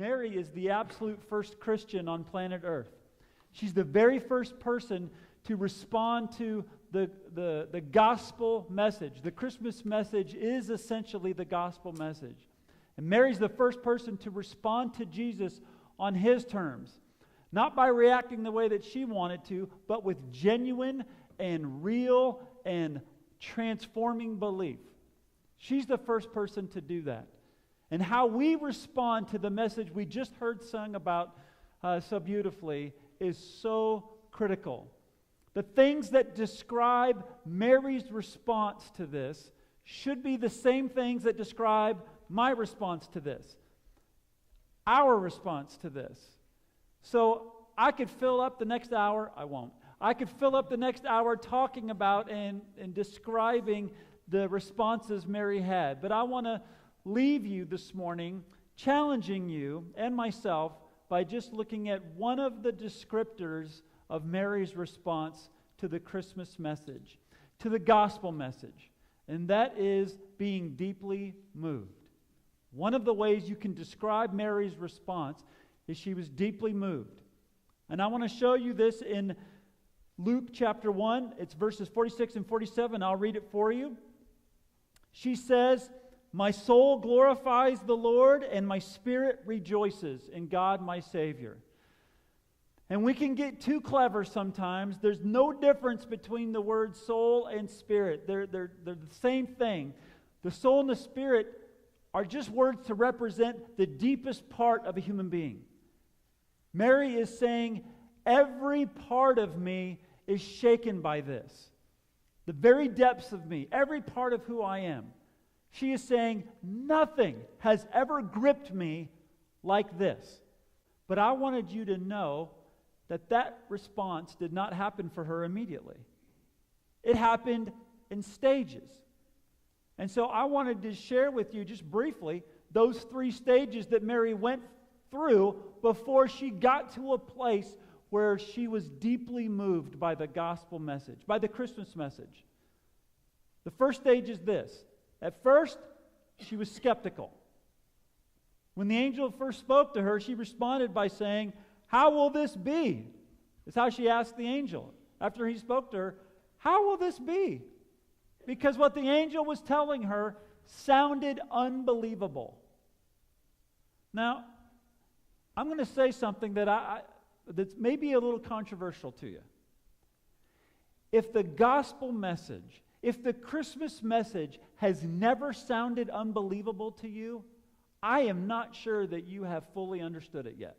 Mary is the absolute first Christian on planet Earth. She's the very first person to respond to the gospel message. The Christmas message is essentially the gospel message. And Mary's the first person to respond to Jesus on his terms. Not by reacting the way that she wanted to, but with genuine and real and transforming belief. She's the first person to do that. And how we respond to the message we just heard sung about so beautifully is so critical. The things that describe Mary's response to this should be the same things that describe my response to this, our response to this. So I could fill up the next hour, I won't. I could fill up the next hour talking about and describing the responses Mary had. But I want to leave you this morning challenging you and myself by just looking at one of the descriptors of Mary's response to the Christmas message, to the gospel message, and that is being deeply moved. One of the ways you can describe Mary's response is she was deeply moved. And I want to show you this in Luke chapter 1. It's verses 46 and 47. I'll read it for you. She says, "My soul glorifies the Lord, and my spirit rejoices in God my Savior." And we can get too clever sometimes. There's no difference between the words soul and spirit. They're the same thing. The soul and the spirit are just words to represent the deepest part of a human being. Mary is saying, every part of me is shaken by this. The very depths of me, every part of who I am. She is saying, nothing has ever gripped me like this. But I wanted you to know that response did not happen for her immediately. It happened in stages. And so I wanted to share with you just briefly those 3 stages that Mary went through before she got to a place where she was deeply moved by the gospel message, by the Christmas message. The first stage is this. At first, she was skeptical. When the angel first spoke to her, she responded by saying, "How will this be?" That's how she asked the angel. After he spoke to her, "How will this be?" Because what the angel was telling her sounded unbelievable. Now, I'm going to say something that's maybe a little controversial to you. If the gospel message, if the Christmas message has never sounded unbelievable to you, I am not sure that you have fully understood it yet.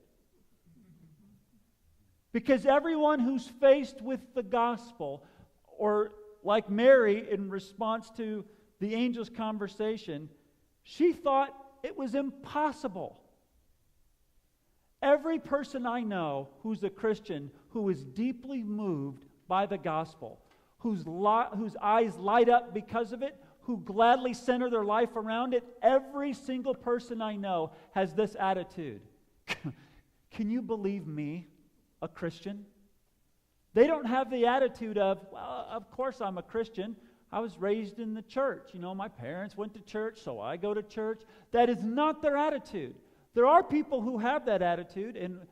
Because everyone who's faced with the gospel, or like Mary in response to the angel's conversation, she thought it was impossible. Every person I know who's a Christian who is deeply moved by the gospel, whose eyes light up because of it, who gladly center their life around it, every single person I know has this attitude. Can you believe me, a Christian? They don't have the attitude of, well, of course I'm a Christian. I was raised in the church. My parents went to church, so I go to church. That is not their attitude. There are people who have that attitude, and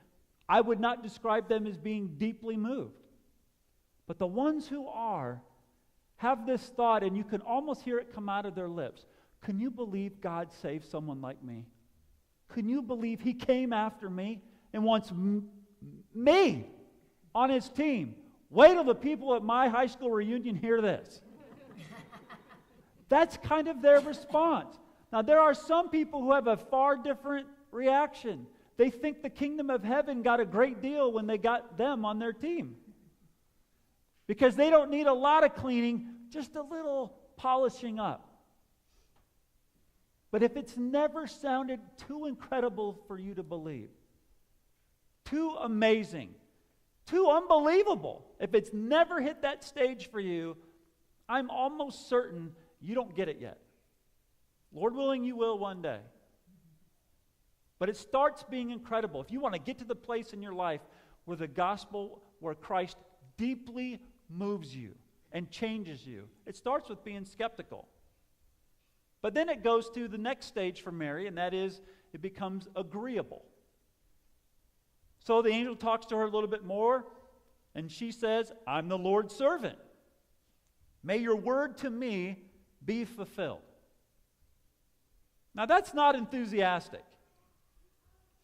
I would not describe them as being deeply moved. But the ones who are have this thought, and you can almost hear it come out of their lips. Can you believe God saved someone like me? Can you believe He came after me and wants me on His team? Wait till the people at my high school reunion hear this. That's kind of their response. Now, there are some people who have a far different reaction. They think the kingdom of heaven got a great deal when they got them on their team. Because they don't need a lot of cleaning, just a little polishing up. But if it's never sounded too incredible for you to believe, too amazing, too unbelievable, if it's never hit that stage for you, I'm almost certain you don't get it yet. Lord willing, you will one day. But it starts being incredible. If you want to get to the place in your life where the gospel, where Christ deeply moves you and changes you, it starts with being skeptical. But then it goes to the next stage for Mary, and that is it becomes agreeable. So the angel talks to her a little bit more, and she says, I'm the Lord's servant. May your word to me be fulfilled. Now that's not enthusiastic.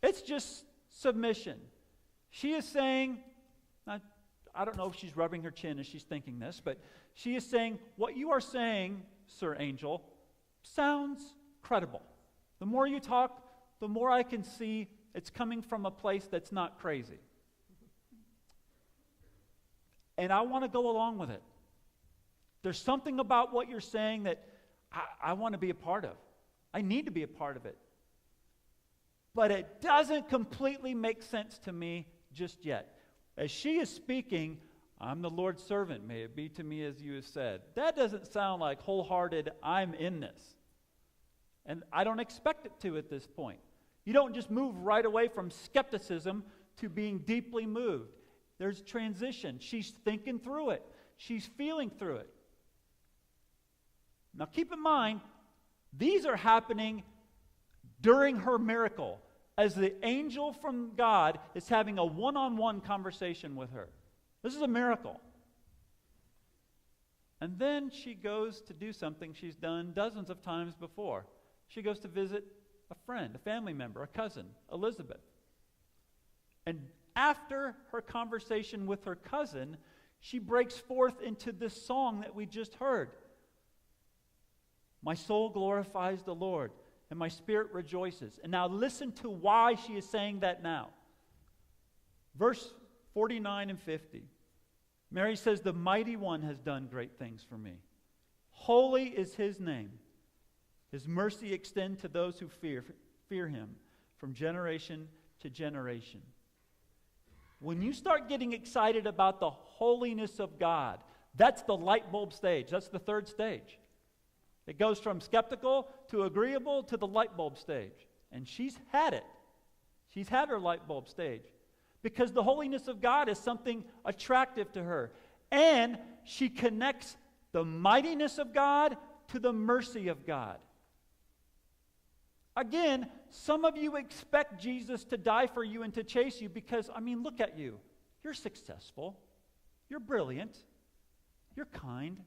It's just submission. She is saying, I don't know if she's rubbing her chin as she's thinking this, but she is saying, what you are saying, Sir Angel, sounds credible. The more you talk, the more I can see it's coming from a place that's not crazy. And I want to go along with it. There's something about what you're saying that I want to be a part of. I need to be a part of it. But it doesn't completely make sense to me just yet. As she is speaking, I'm the Lord's servant, may it be to me as you have said. That doesn't sound like wholehearted, I'm in this. And I don't expect it to at this point. You don't just move right away from skepticism to being deeply moved. There's transition. She's thinking through it. She's feeling through it. Now keep in mind, these are happening during her miracle, as the angel from God is having a one-on-one conversation with her. This is a miracle. And then she goes to do something she's done dozens of times before. She goes to visit a friend, a family member, a cousin, Elizabeth. And after her conversation with her cousin, she breaks forth into this song that we just heard. My soul glorifies the Lord, and my spirit rejoices. And now listen to why she is saying that now. Verse 49 and 50. Mary says, the mighty one has done great things for me. Holy is his name. His mercy extends to those who fear him from generation to generation. When you start getting excited about the holiness of God, that's the light bulb stage. That's the third stage. It goes from skeptical to agreeable to the light bulb stage. And she's had it. She's had her light bulb stage. Because the holiness of God is something attractive to her. And she connects the mightiness of God to the mercy of God. Again, some of you expect Jesus to die for you and to chase you because, look at you. You're successful. You're brilliant. You're kind.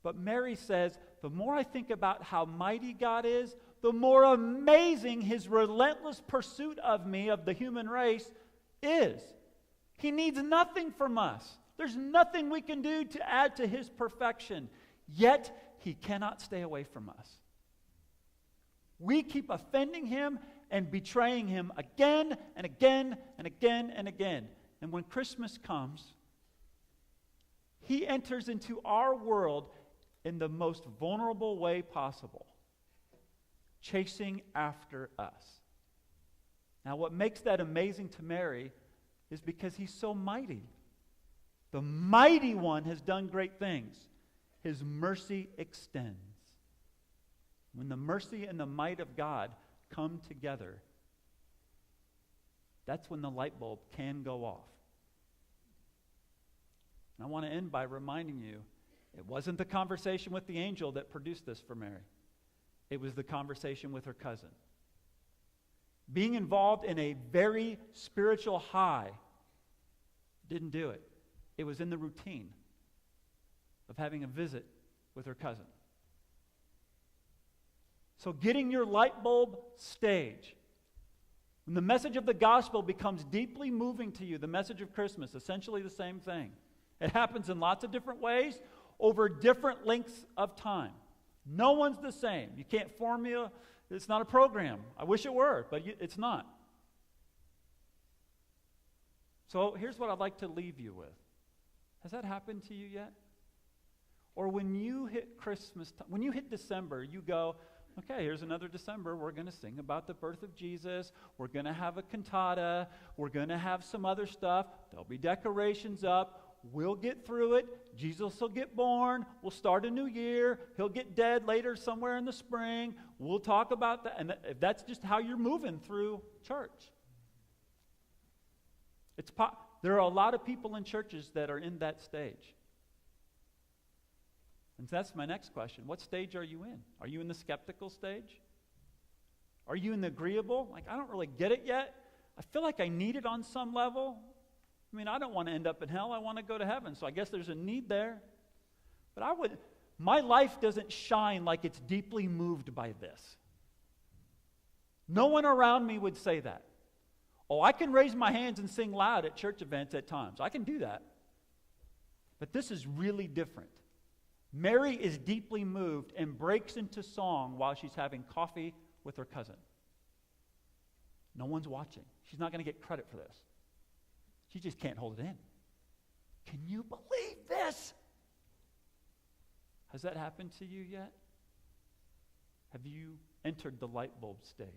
But Mary says, the more I think about how mighty God is, the more amazing his relentless pursuit of me, of the human race, is. He needs nothing from us. There's nothing we can do to add to his perfection. Yet, he cannot stay away from us. We keep offending him and betraying him again and again and again and again. And when Christmas comes, he enters into our world in the most vulnerable way possible, chasing after us. Now, what makes that amazing to Mary is because he's so mighty. The mighty one has done great things. His mercy extends. When the mercy and the might of God come together, that's when the light bulb can go off. And I want to end by reminding you, it wasn't the conversation with the angel that produced this for Mary. It was the conversation with her cousin. Being involved in a very spiritual high didn't do it. It was in the routine of having a visit with her cousin. So getting your light bulb stage. When the message of the gospel becomes deeply moving to you, the message of Christmas, essentially the same thing. It happens in lots of different ways, over different lengths of time. No one's the same. You can't formula. It's not a program. I wish it were, but it's not. So here's what I'd like to leave you with. Has that happened to you yet? Or when you hit Christmas, when you hit December, you go, okay, here's another December. We're going to sing about the birth of Jesus. We're going to have a cantata. We're going to have some other stuff. There'll be decorations up. We'll get through it. Jesus will get born. We'll start a new year. He'll get dead later somewhere in the spring. We'll talk about that. And if that's just how you're moving through church. There are a lot of people in churches that are in that stage. And that's my next question. What stage are you in? Are you in the skeptical stage? Are you in the agreeable? Like, I don't really get it yet. I feel like I need it on some level. I mean, I don't want to end up in hell. I want to go to heaven. So I guess there's a need there. But my life doesn't shine like it's deeply moved by this. No one around me would say that. Oh, I can raise my hands and sing loud at church events at times. I can do that. But this is really different. Mary is deeply moved and breaks into song while she's having coffee with her cousin. No one's watching. She's not going to get credit for this. She just can't hold it in. Can you believe this? Has that happened to you yet? Have you entered the light bulb stage?